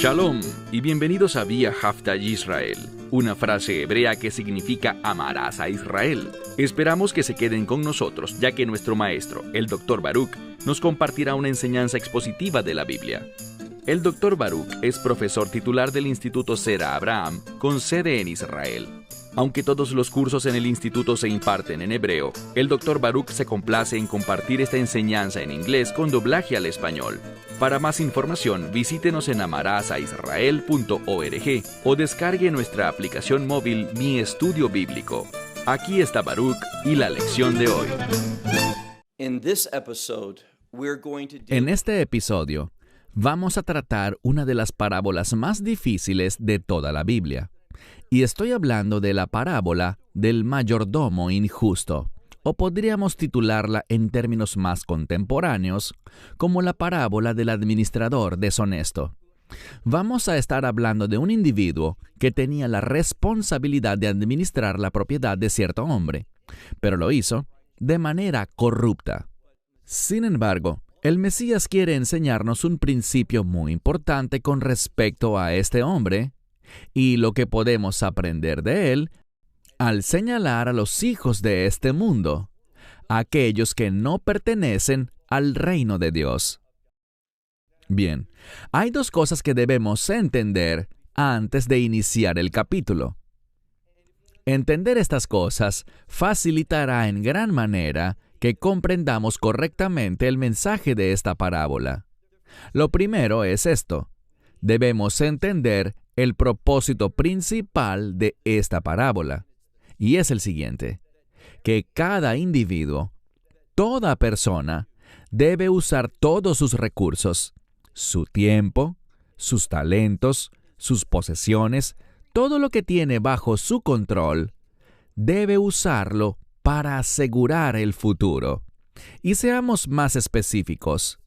Shalom y bienvenidos a Vía Hafta Yisrael, una frase hebrea que significa amarás a Israel. Esperamos que se queden con nosotros, ya que nuestro maestro, el Dr. Baruch, nos compartirá una enseñanza expositiva de la Biblia. El Dr. Baruch es profesor titular del Instituto Sera Abraham, con sede en Israel. Aunque todos los cursos en el instituto se imparten en hebreo, el Dr. Baruch se complace en compartir esta enseñanza en inglés con doblaje al español. Para más información, visítenos en amarasaisrael.org o descargue nuestra aplicación móvil Mi Estudio Bíblico. Aquí está Baruch y la lección de hoy. En este episodio, vamos a tratar una de las parábolas más difíciles de toda la Biblia. Y estoy hablando de la parábola del mayordomo injusto, o podríamos titularla en términos más contemporáneos como la parábola del administrador deshonesto. Vamos a estar hablando de un individuo que tenía la responsabilidad de administrar la propiedad de cierto hombre, pero lo hizo de manera corrupta. Sin embargo, el Mesías quiere enseñarnos un principio muy importante con respecto a este hombre, y lo que podemos aprender de él al señalar a los hijos de este mundo, aquellos que no pertenecen al reino de Dios. Bien, hay dos cosas que debemos entender antes de iniciar el capítulo. Entender estas cosas facilitará en gran manera que comprendamos correctamente el mensaje de esta parábola. Lo primero es esto: debemos entender el propósito principal de esta parábola, y es el siguiente: que cada individuo, toda persona, debe usar todos sus recursos, su tiempo, sus talentos, sus posesiones, todo lo que tiene bajo su control, debe usarlo para asegurar el futuro. Y seamos más específicos: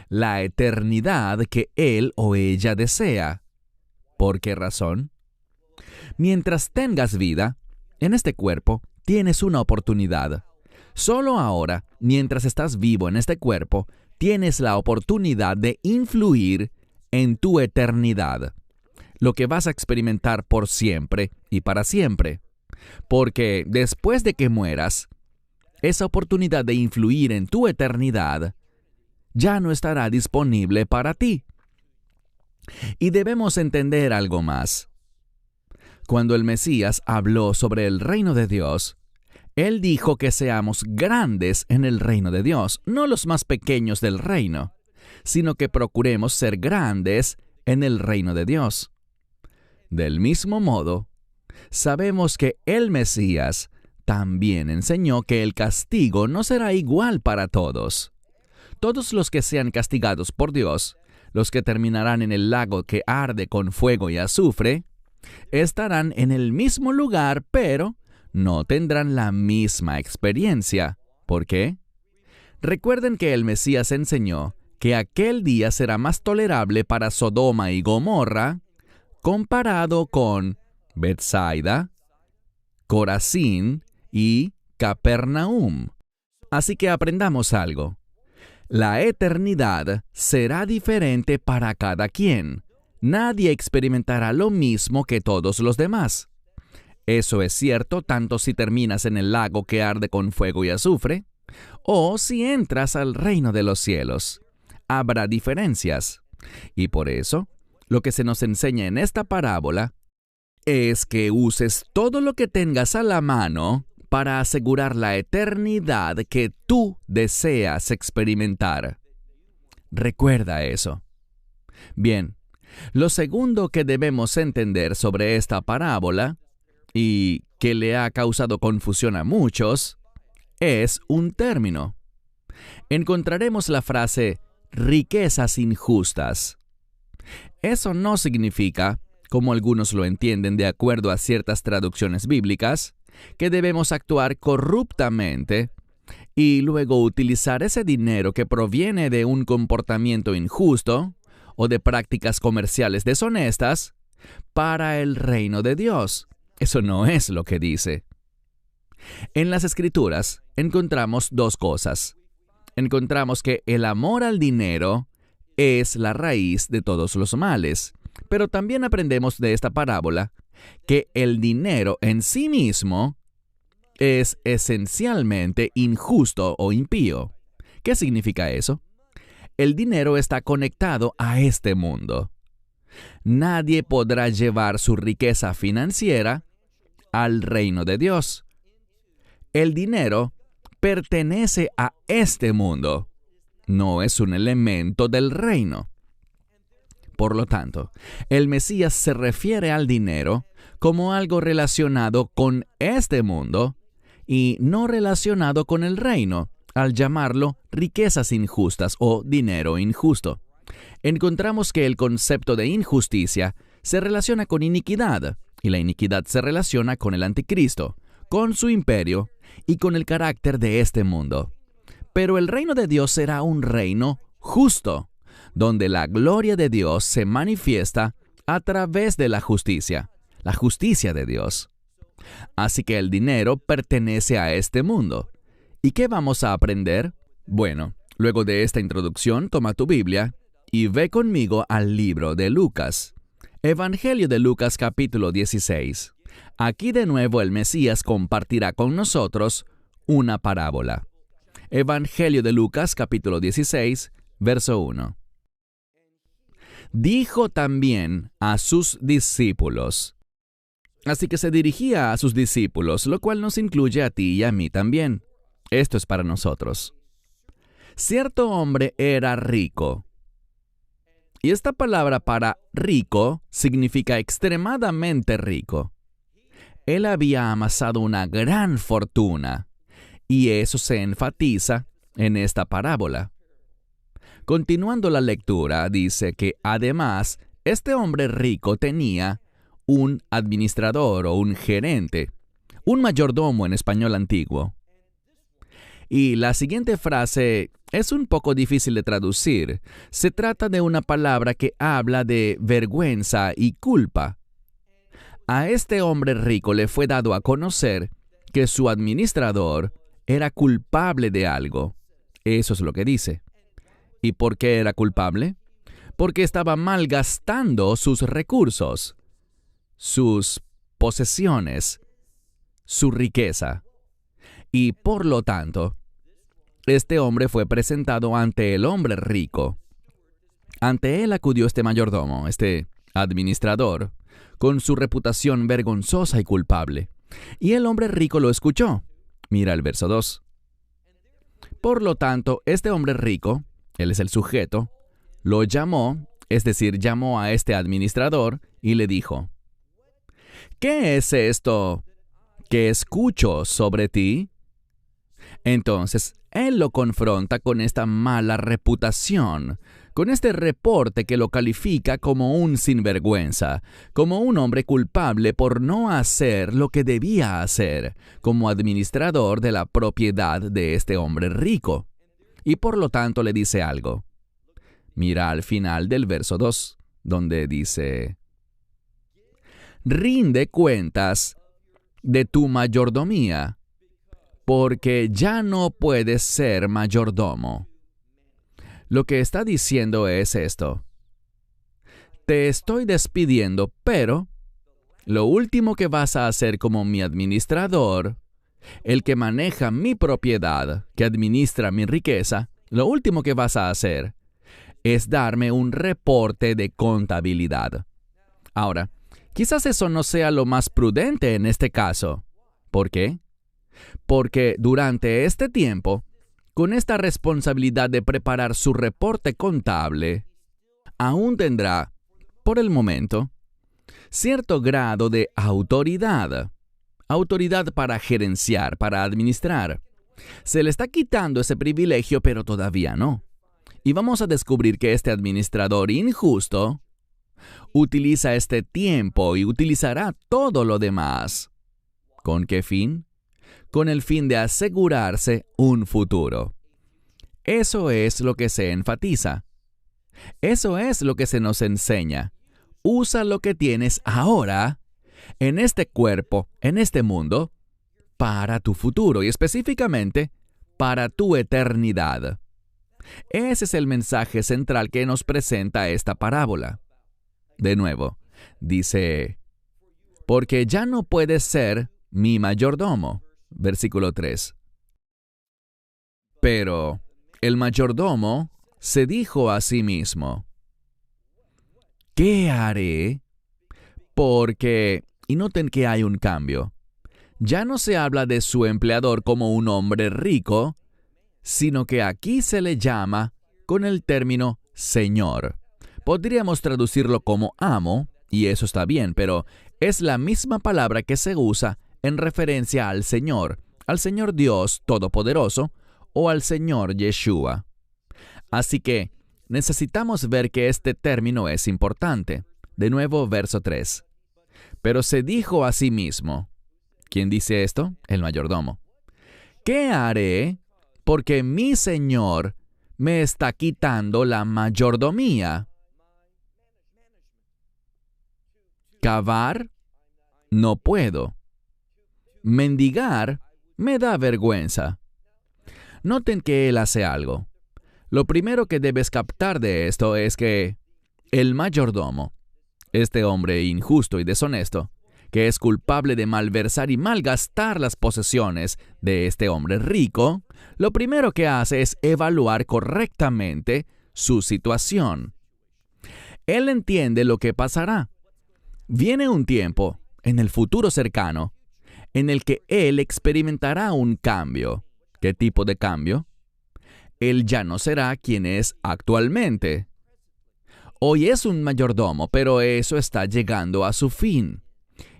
la eternidad que él o ella desea. ¿Por qué razón? Mientras tengas vida, en este cuerpo, tienes una oportunidad. Solo ahora, mientras estás vivo en este cuerpo, tienes la oportunidad de influir en tu eternidad, lo que vas a experimentar por siempre y para siempre. Porque después de que mueras, esa oportunidad de influir en tu eternidad ya no estará disponible para ti. Y debemos entender algo más. Cuando el Mesías habló sobre el reino de Dios, Él dijo que seamos grandes en el reino de Dios, no los más pequeños del reino, sino que procuremos ser grandes en el reino de Dios. Del mismo modo, sabemos que el Mesías también enseñó que el castigo no será igual para todos. Todos los que sean castigados por Dios, los que terminarán en el lago que arde con fuego y azufre, estarán en el mismo lugar, pero no tendrán la misma experiencia. ¿Por qué? Recuerden que el Mesías enseñó que aquel día será más tolerable para Sodoma y Gomorra comparado con Betsaida, Corazín y Capernaum. Así que aprendamos algo. La eternidad será diferente para cada quien. Nadie experimentará lo mismo que todos los demás. Eso es cierto tanto si terminas en el lago que arde con fuego y azufre, o si entras al reino de los cielos. Habrá diferencias. Y por eso, lo que se nos enseña en esta parábola es que uses todo lo que tengas a la mano para asegurar la eternidad que tú deseas experimentar. Recuerda eso. Bien, lo segundo que debemos entender sobre esta parábola, y que le ha causado confusión a muchos, es un término. Encontraremos la frase riquezas injustas. Eso no significa, como algunos lo entienden de acuerdo a ciertas traducciones bíblicas, que debemos actuar corruptamente y luego utilizar ese dinero que proviene de un comportamiento injusto o de prácticas comerciales deshonestas para el reino de Dios. Eso no es lo que dice. En las Escrituras encontramos dos cosas. Encontramos que el amor al dinero es la raíz de todos los males Pero también aprendemos de esta parábola que el dinero en sí mismo es esencialmente injusto o impío. ¿Qué significa eso? El dinero está conectado a este mundo. Nadie podrá llevar su riqueza financiera al reino de Dios. El dinero pertenece a este mundo. No es un elemento del reino. Por lo tanto, el Mesías se refiere al dinero como algo relacionado con este mundo y no relacionado con el reino, al llamarlo riquezas injustas o dinero injusto. Encontramos que el concepto de injusticia se relaciona con iniquidad, y la iniquidad se relaciona con el anticristo, con su imperio y con el carácter de este mundo. Pero el reino de Dios será un reino justo, donde la gloria de Dios se manifiesta a través de la justicia de Dios. Así que el dinero pertenece a este mundo. ¿Y qué vamos a aprender? Bueno, luego de esta introducción, toma tu Biblia y ve conmigo al libro de Lucas. Evangelio de Lucas capítulo 16. Aquí de nuevo el Mesías compartirá con nosotros una parábola. Evangelio de Lucas capítulo 16, verso 1. Dijo también a sus discípulos. Así que se dirigía a sus discípulos, lo cual nos incluye a ti y a mí también. Esto es para nosotros. Cierto hombre era rico. Y esta palabra para rico significa extremadamente rico. Él había amasado una gran fortuna, y eso se enfatiza en esta parábola. Continuando la lectura, dice que además, este hombre rico tenía un administrador o un gerente, un mayordomo en español antiguo. Y la siguiente frase es un poco difícil de traducir. Se trata de una palabra que habla de vergüenza y culpa. A este hombre rico le fue dado a conocer que su administrador era culpable de algo. Eso es lo que dice. ¿Y por qué era culpable? Porque estaba malgastando sus recursos, sus posesiones, su riqueza. Y por lo tanto, este hombre fue presentado ante el hombre rico. Ante él acudió este mayordomo, este administrador, con su reputación vergonzosa y culpable. Y el hombre rico lo escuchó. Mira el verso 2. Por lo tanto, este hombre rico, él es el sujeto, lo llamó, es decir, llamó a este administrador y le dijo: ¿qué es esto que escucho sobre ti? Entonces, él lo confronta con esta mala reputación, con este reporte que lo califica como un sinvergüenza, como un hombre culpable por no hacer lo que debía hacer como administrador de la propiedad de este hombre rico. Y por lo tanto le dice algo. Mira al final del verso 2, donde dice: rinde cuentas de tu mayordomía, porque ya no puedes ser mayordomo. Lo que está diciendo es esto: te estoy despidiendo, pero lo último que vas a hacer como mi administrador, el que maneja mi propiedad, que administra mi riqueza, lo último que vas a hacer es darme un reporte de contabilidad. Ahora, quizás eso no sea lo más prudente en este caso. ¿Por qué? Porque durante este tiempo, con esta responsabilidad de preparar su reporte contable, aún tendrá, por el momento, cierto grado de autoridad. Autoridad para gerenciar, para administrar. Se le está quitando ese privilegio, pero todavía no. Y vamos a descubrir que este administrador injusto utiliza este tiempo y utilizará todo lo demás. ¿Con qué fin? Con el fin de asegurarse un futuro. Eso es lo que se enfatiza. Eso es lo que se nos enseña. Usa lo que tienes ahora, en este cuerpo, en este mundo, para tu futuro y específicamente para tu eternidad. Ese es el mensaje central que nos presenta esta parábola. De nuevo, dice, porque ya no puedes ser mi mayordomo. Versículo 3. Pero el mayordomo se dijo a sí mismo, ¿qué haré? Porque, y noten que hay un cambio, ya no se habla de su empleador como un hombre rico, sino que aquí se le llama con el término Señor. Podríamos traducirlo como amo, y eso está bien, pero es la misma palabra que se usa en referencia al Señor Dios Todopoderoso o al Señor Yeshua. Así que necesitamos ver que este término es importante. De nuevo, verso 3. Pero se dijo a sí mismo. ¿Quién dice esto? El mayordomo. ¿Qué haré? Porque mi Señor me está quitando la mayordomía. Cavar, no puedo. Mendigar, me da vergüenza. Noten que él hace algo. Lo primero que debes captar de esto es que el mayordomo, este hombre injusto y deshonesto, que es culpable de malversar y malgastar las posesiones de este hombre rico, lo primero que hace es evaluar correctamente su situación. Él entiende lo que pasará. Viene un tiempo, en el futuro cercano, en el que él experimentará un cambio. ¿Qué tipo de cambio? Él ya no será quien es actualmente. Hoy es un mayordomo, pero eso está llegando a su fin.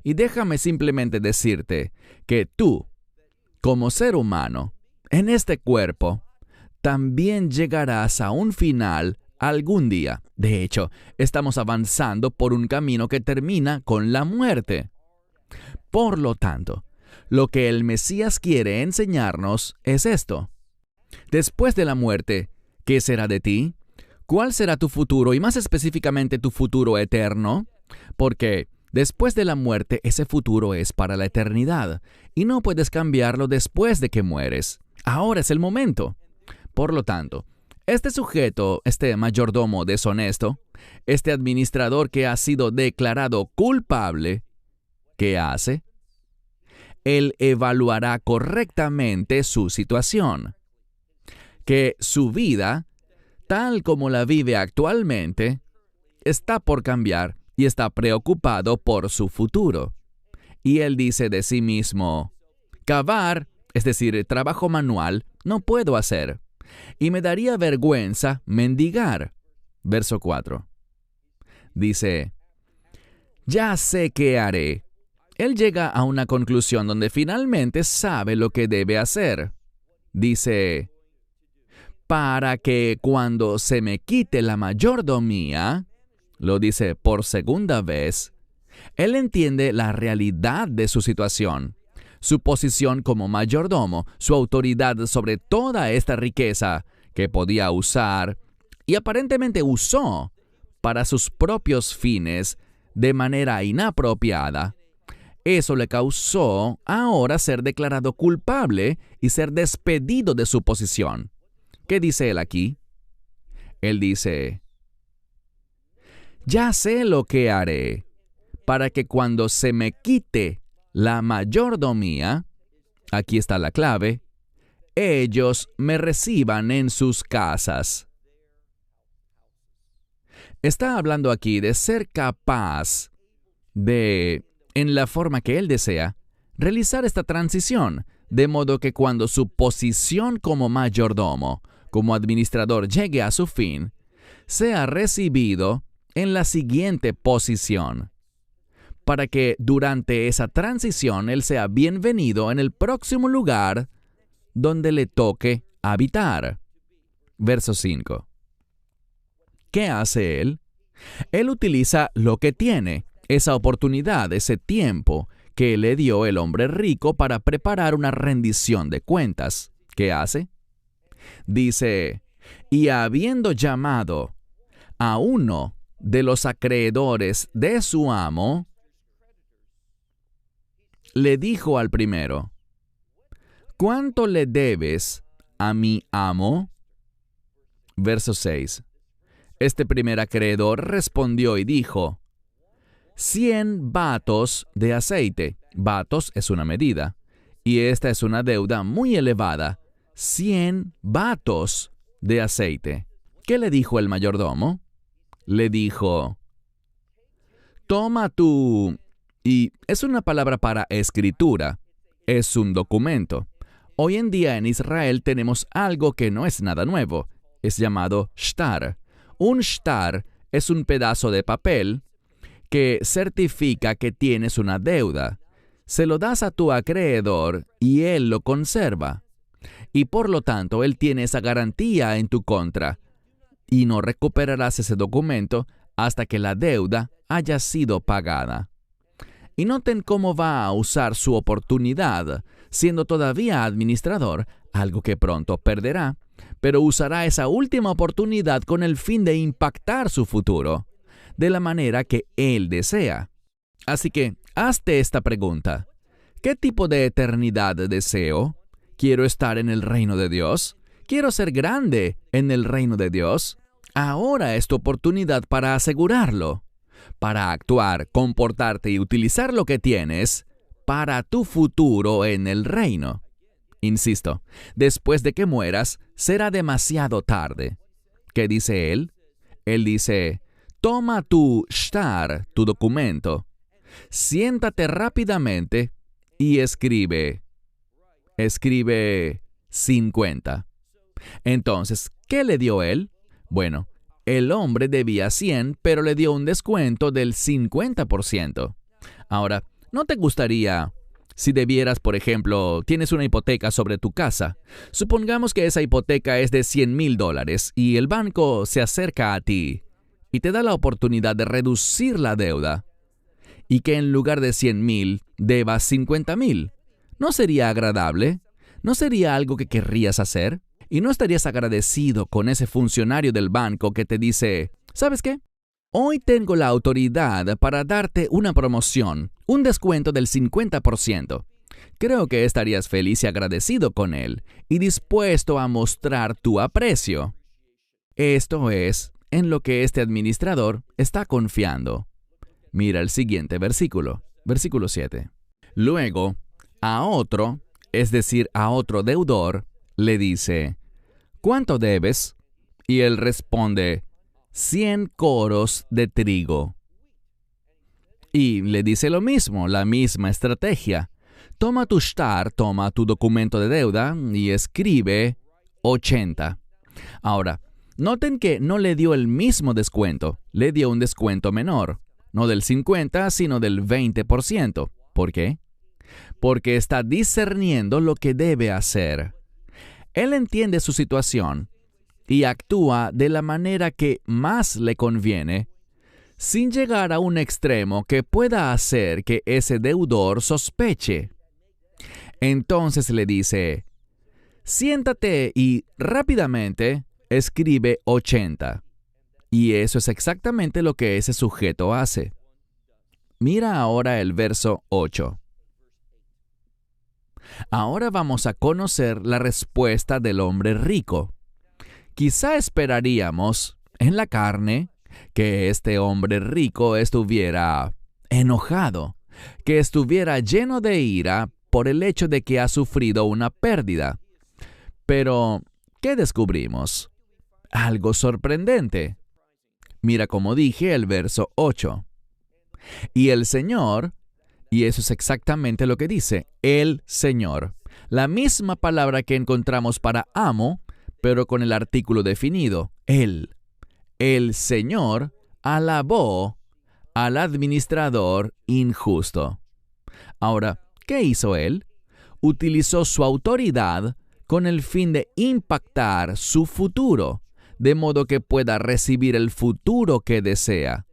Y déjame simplemente decirte que tú, como ser humano, en este cuerpo, también llegarás a un final algún día. De hecho, estamos avanzando por un camino que termina con la muerte. Por lo tanto, lo que el Mesías quiere enseñarnos es esto. Después de la muerte, ¿qué será de ti? ¿Cuál será tu futuro y más específicamente tu futuro eterno? Porque después de la muerte, ese futuro es para la eternidad y no puedes cambiarlo después de que mueres. Ahora es el momento. Por lo tanto, este sujeto, este mayordomo deshonesto, este administrador que ha sido declarado culpable, ¿qué hace? Él evaluará correctamente su situación. Que su vida, tal como la vive actualmente, está por cambiar y está preocupado por su futuro. Y él dice de sí mismo, cavar, es decir, trabajo manual, no puedo hacer. Y me daría vergüenza mendigar. Verso 4. Dice, ya sé qué haré. Él llega a una conclusión donde finalmente sabe lo que debe hacer. Dice, para que cuando se me quite la mayordomía, lo dice por segunda vez, él entiende la realidad de su situación, su posición como mayordomo, su autoridad sobre toda esta riqueza que podía usar y aparentemente usó para sus propios fines de manera inapropiada. Eso le causó ahora ser declarado culpable y ser despedido de su posición. ¿Qué dice él aquí? Él dice, ya sé lo que haré para que cuando se me quite la mayordomía, aquí está la clave, ellos me reciban en sus casas. Está hablando aquí de ser capaz de, en la forma que él desea, realizar esta transición, de modo que cuando su posición como mayordomo, como administrador llegue a su fin, sea recibido en la siguiente posición, para que durante esa transición él sea bienvenido en el próximo lugar donde le toque habitar. Verso 5. ¿Qué hace él? Él utiliza lo que tiene, esa oportunidad, ese tiempo que le dio el hombre rico para preparar una rendición de cuentas. ¿Qué hace? Dice, y habiendo llamado a uno de los acreedores de su amo, le dijo al primero, ¿cuánto le debes a mi amo? Verso 6. Este primer acreedor respondió y dijo, 100 batos de aceite. Batos es una medida. Y esta es una deuda muy elevada. 100 batos de aceite. ¿Qué le dijo el mayordomo? Le dijo, toma tu... Y es una palabra para escritura. Es un documento. Hoy en día en Israel tenemos algo que no es nada nuevo. Es llamado shtar. Un shtar es un pedazo de papel que certifica que tienes una deuda. Se lo das a tu acreedor y él lo conserva. Y por lo tanto, él tiene esa garantía en tu contra. Y no recuperarás ese documento hasta que la deuda haya sido pagada. Y noten cómo va a usar su oportunidad, siendo todavía administrador, algo que pronto perderá, pero usará esa última oportunidad con el fin de impactar su futuro, de la manera que él desea. Así que, hazte esta pregunta. ¿Qué tipo de eternidad deseo? ¿Quiero estar en el reino de Dios? ¿Quiero ser grande en el reino de Dios? Ahora es tu oportunidad para asegurarlo, para actuar, comportarte y utilizar lo que tienes para tu futuro en el reino. Insisto, después de que mueras, será demasiado tarde. ¿Qué dice él? Él dice, toma tu shtar, tu documento, siéntate rápidamente y escribe 50. Entonces, ¿qué le dio él? Bueno, el hombre debía 100, pero le dio un descuento del 50%. Ahora, ¿no te gustaría, si debieras, por ejemplo, tienes una hipoteca sobre tu casa? Supongamos que esa hipoteca es de $100,000 y el banco se acerca a ti y te da la oportunidad de reducir la deuda y que en lugar de 100,000 debas 50,000. ¿No sería agradable? ¿No sería algo que querrías hacer? ¿Y no estarías agradecido con ese funcionario del banco que te dice, ¿sabes qué? Hoy tengo la autoridad para darte una promoción, un descuento del 50%. Creo que estarías feliz y agradecido con él y dispuesto a mostrar tu aprecio. Esto es en lo que este administrador está confiando. Mira el siguiente versículo, versículo 7. Luego, a otro, es decir, a otro deudor, le dice, ¿cuánto debes? Y él responde, 100 coros de trigo. Y le dice lo mismo, la misma estrategia. Toma tu shtar, toma tu documento de deuda y escribe 80. Ahora, noten que no le dio el mismo descuento, le dio un descuento menor, no del 50, sino del 20%. ¿Por qué? Porque está discerniendo lo que debe hacer. Él entiende su situación y actúa de la manera que más le conviene, sin llegar a un extremo que pueda hacer que ese deudor sospeche. Entonces le dice, siéntate y rápidamente escribe 80. Y eso es exactamente lo que ese sujeto hace. Mira ahora el verso 8. Ahora vamos a conocer la respuesta del hombre rico. Quizá esperaríamos, en la carne, que este hombre rico estuviera enojado, que estuviera lleno de ira por el hecho de que ha sufrido una pérdida. Pero, ¿qué descubrimos? Algo sorprendente. Mira como dije el verso 8. Y el Señor, y eso es exactamente lo que dice, el Señor. La misma palabra que encontramos para amo, pero con el artículo definido, él. El Señor alabó al administrador injusto. Ahora, ¿qué hizo él? Utilizó su autoridad con el fin de impactar su futuro, de modo que pueda recibir el futuro que desea.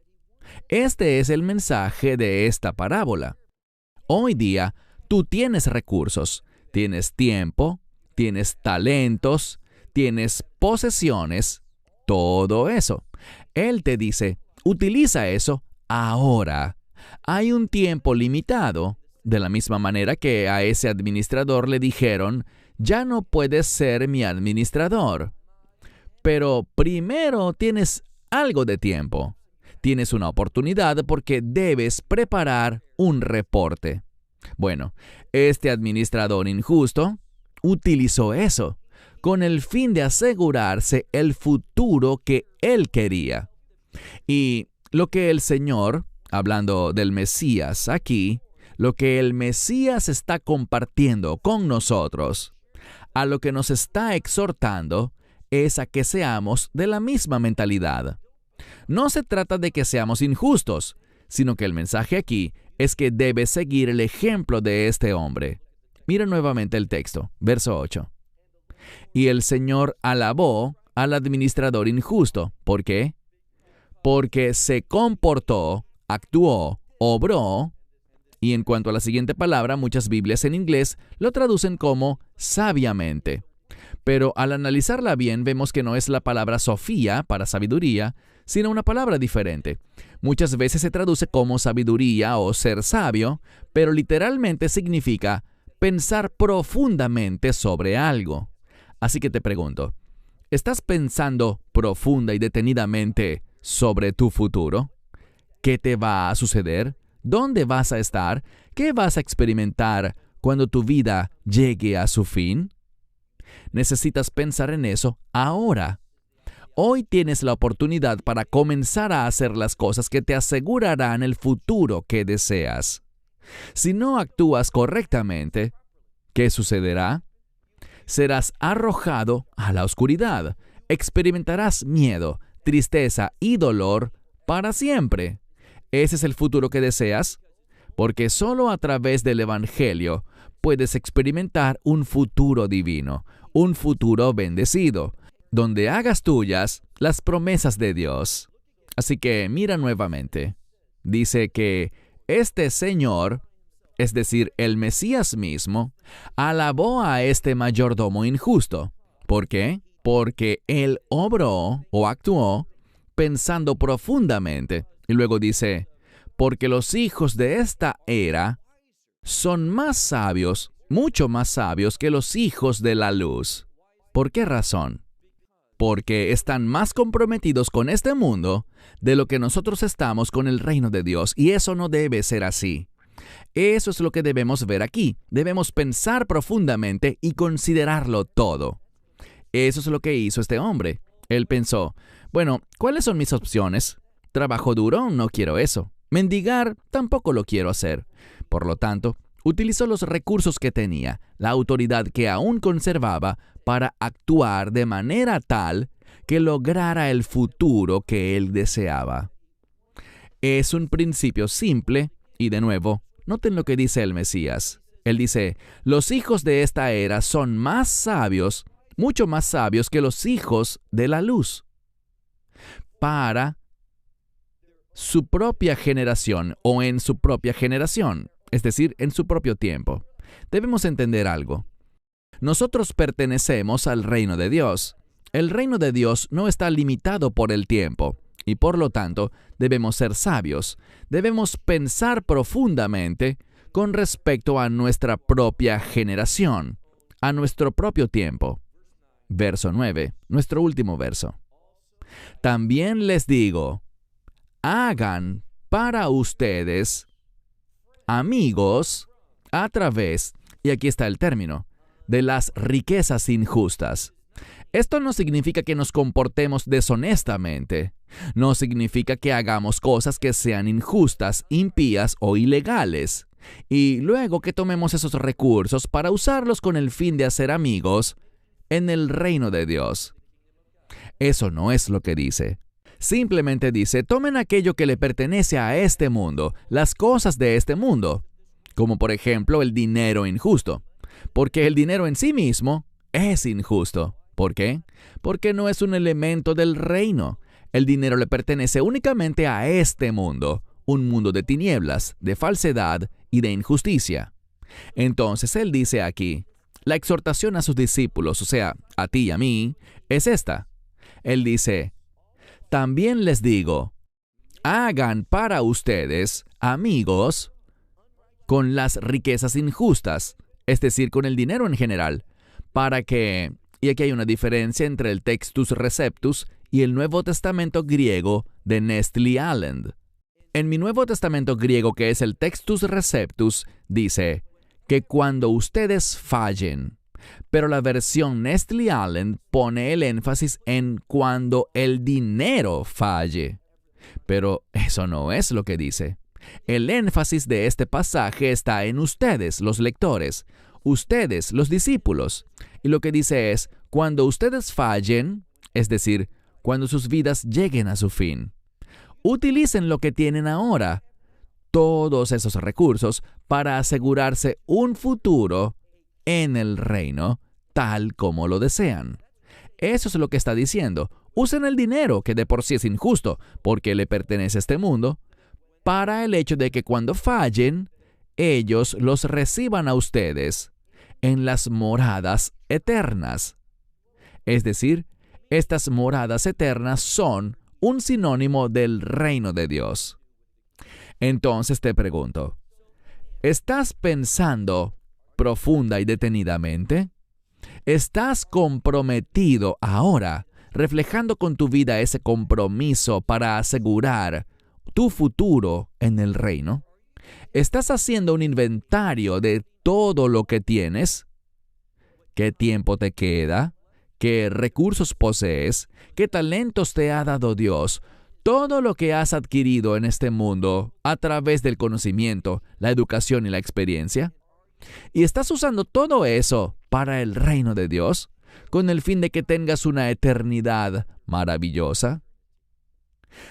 Este es el mensaje de esta parábola. Hoy día, tú tienes recursos, tienes tiempo, tienes talentos, tienes posesiones, todo eso. Él te dice, utiliza eso ahora. Hay un tiempo limitado, de la misma manera que a ese administrador le dijeron, ya no puedes ser mi administrador. Pero primero tienes algo de tiempo. Tienes una oportunidad porque debes preparar un reporte. Bueno, este administrador injusto utilizó eso con el fin de asegurarse el futuro que él quería. Y lo que el Señor, hablando del Mesías aquí, lo que el Mesías está compartiendo con nosotros, a lo que nos está exhortando, es a que seamos de la misma mentalidad. No se trata de que seamos injustos, sino que el mensaje aquí es que debes seguir el ejemplo de este hombre. Mira nuevamente el texto, verso 8. Y el Señor alabó al administrador injusto. ¿Por qué? Porque se comportó, actuó, obró, y en cuanto a la siguiente palabra, muchas Biblias en inglés lo traducen como sabiamente. Pero al analizarla bien, vemos que no es la palabra sofía para sabiduría, sino una palabra diferente. Muchas veces se traduce como sabiduría o ser sabio, pero literalmente significa pensar profundamente sobre algo. Así que te pregunto, ¿estás pensando profunda y detenidamente sobre tu futuro? ¿Qué te va a suceder? ¿Dónde vas a estar? ¿Qué vas a experimentar cuando tu vida llegue a su fin? Necesitas pensar en eso ahora. Hoy tienes la oportunidad para comenzar a hacer las cosas que te asegurarán el futuro que deseas. Si no actúas correctamente, ¿qué sucederá? Serás arrojado a la oscuridad. Experimentarás miedo, tristeza y dolor para siempre. ¿Ese es el futuro que deseas? Porque solo a través del Evangelio puedes experimentar un futuro divino, un futuro bendecido, donde hagas tuyas las promesas de Dios. Así que mira nuevamente. Dice que este Señor, es decir, el Mesías mismo, alabó a este mayordomo injusto. ¿Por qué? Porque él obró o actuó pensando profundamente. Y luego dice, porque los hijos de esta era son más sabios, mucho más sabios que los hijos de la luz. ¿Por qué razón? Porque están más comprometidos con este mundo de lo que nosotros estamos con el reino de Dios, y eso no debe ser así. Eso es lo que debemos ver aquí. Debemos pensar profundamente y considerarlo todo. Eso es lo que hizo este hombre. Él pensó, bueno, ¿cuáles son mis opciones? Trabajo duro, no quiero eso. Mendigar, tampoco lo quiero hacer. Por lo tanto, utilizó los recursos que tenía, la autoridad que aún conservaba, para actuar de manera tal que lograra el futuro que él deseaba. Es un principio simple, y de nuevo, noten lo que dice el Mesías. Él dice, los hijos de esta era son más sabios, mucho más sabios que los hijos de la luz. Para su propia generación o en su propia generación, es decir, en su propio tiempo. Debemos entender algo. Nosotros pertenecemos al reino de Dios. El reino de Dios no está limitado por el tiempo y por lo tanto debemos ser sabios. Debemos pensar profundamente con respecto a nuestra propia generación, a nuestro propio tiempo. Verso 9, nuestro último verso. También les digo, hagan para ustedes amigos a través, y aquí está el término, de las riquezas injustas. Esto no significa que nos comportemos deshonestamente. No significa que hagamos cosas que sean injustas, impías o ilegales. Y luego que tomemos esos recursos para usarlos con el fin de hacer amigos en el reino de Dios. Eso no es lo que dice. Simplemente dice, tomen aquello que le pertenece a este mundo, las cosas de este mundo, como por ejemplo el dinero injusto. Porque el dinero en sí mismo es injusto. ¿Por qué? Porque no es un elemento del reino. El dinero le pertenece únicamente a este mundo, un mundo de tinieblas, de falsedad y de injusticia. Entonces él dice aquí, la exhortación a sus discípulos, o sea, a ti y a mí, es esta. Él dice, también les digo, hagan para ustedes amigos con las riquezas injustas, es decir, con el dinero en general, para que, y aquí hay una diferencia entre el Textus Receptus y el Nuevo Testamento griego de Nestle Aland. En mi Nuevo Testamento griego, que es el Textus Receptus, dice que cuando ustedes fallen, pero la versión Nestle Aland pone el énfasis en cuando el dinero falle. Pero eso no es lo que dice. El énfasis de este pasaje está en ustedes, los lectores, ustedes, los discípulos. Y lo que dice es, cuando ustedes fallen, es decir, cuando sus vidas lleguen a su fin, utilicen lo que tienen ahora, todos esos recursos, para asegurarse un futuro en el reino, tal como lo desean. Eso es lo que está diciendo. Usen el dinero, que de por sí es injusto, porque le pertenece a este mundo, para el hecho de que cuando fallen, ellos los reciban a ustedes en las moradas eternas. Es decir, estas moradas eternas son un sinónimo del reino de Dios. Entonces te pregunto, ¿estás pensando profunda y detenidamente? ¿Estás comprometido ahora, reflejando con tu vida ese compromiso para asegurar tu futuro en el reino? ¿Estás haciendo un inventario de todo lo que tienes? ¿Qué tiempo te queda? ¿Qué recursos posees? ¿Qué talentos te ha dado Dios? Todo lo que has adquirido en este mundo a través del conocimiento, la educación y la experiencia. ¿Y estás usando todo eso para el reino de Dios, con el fin de que tengas una eternidad maravillosa?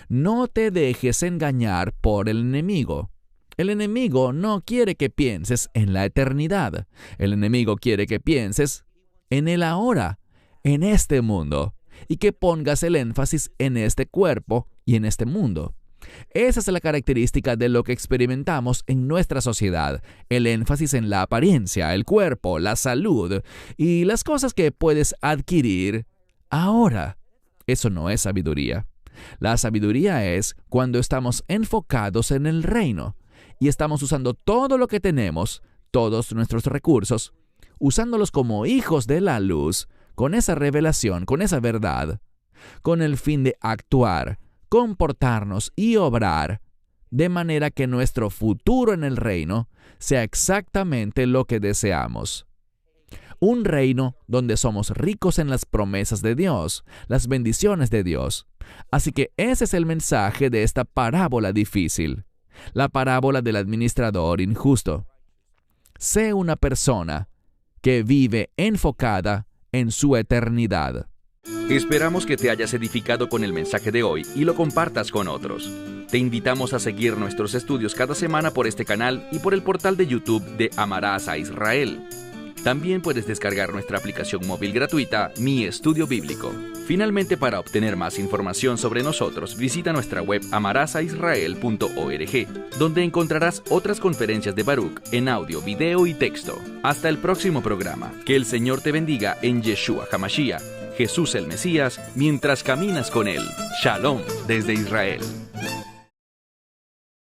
No te dejes engañar por el enemigo. El enemigo no quiere que pienses en la eternidad. El enemigo quiere que pienses en el ahora, en este mundo, y que pongas el énfasis en este cuerpo y en este mundo. Esa es la característica de lo que experimentamos en nuestra sociedad, el énfasis en la apariencia, el cuerpo, la salud y las cosas que puedes adquirir ahora. Eso no es sabiduría. La sabiduría es cuando estamos enfocados en el reino y estamos usando todo lo que tenemos, todos nuestros recursos, usándolos como hijos de la luz, con esa revelación, con esa verdad, con el fin de actuar, comportarnos y obrar de manera que nuestro futuro en el reino sea exactamente lo que deseamos. Un reino donde somos ricos en las promesas de Dios, las bendiciones de Dios. Así que ese es el mensaje de esta parábola difícil, la parábola del administrador injusto. Sé una persona que vive enfocada en su eternidad. Esperamos que te hayas edificado con el mensaje de hoy y lo compartas con otros. Te invitamos a seguir nuestros estudios cada semana por este canal y por el portal de YouTube de Amarás a Israel. También puedes descargar nuestra aplicación móvil gratuita, Mi Estudio Bíblico. Finalmente, para obtener más información sobre nosotros, visita nuestra web amarasaisrael.org, donde encontrarás otras conferencias de Baruch en audio, video y texto. Hasta el próximo programa. Que el Señor te bendiga en Yeshua HaMashiach, Jesús el Mesías, mientras caminas con Él. Shalom desde Israel.